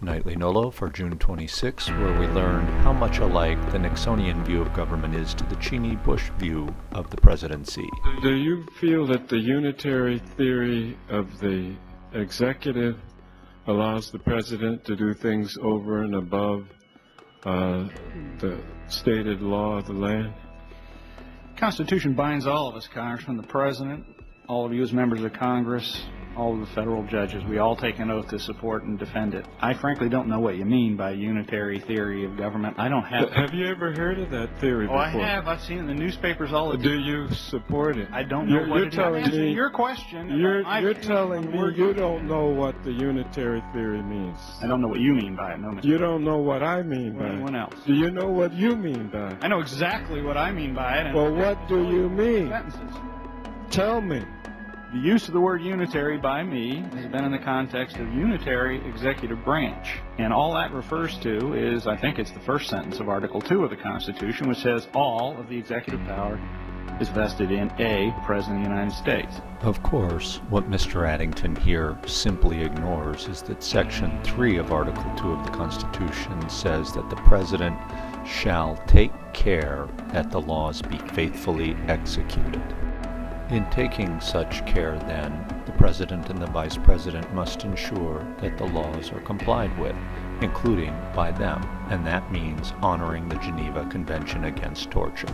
Nightly Nolo for June 26, where we learned how much alike the Nixonian view of government is to the Cheney-Bush view of the presidency. Do you feel that the unitary theory of the executive allows the president to do things over and above the stated law of the land? The Constitution binds all of us, Congressman, the President, all of you as members of Congress, all of the federal judges. We all take an oath to support and defend it. I frankly don't know what you mean by unitary theory of government. I don't have... Have you ever heard of that theory before? I have. I've seen it in the newspapers all the time. Do you support it? I don't know what it is. I'm answering your question. You're telling me you don't know what the unitary theory means. I don't know what you mean by it, no, Mr. You don't know what I mean by it. Anyone else? Do you know what you mean by it? I know exactly what I mean by it. Well, what do you mean? Sentences. Tell me. The use of the word unitary by me has been in the context of unitary executive branch. And all that refers to is, I think it's the first sentence of Article 2 of the Constitution, which says all of the executive power is vested in a President of the United States. Of course, what Mr. Addington here simply ignores is that Section 3 of Article 2 of the Constitution says that the President shall take care that the laws be faithfully executed. In taking such care, then, the President and the Vice President must ensure that the laws are complied with, including by them, and that means honoring the Geneva Convention Against Torture.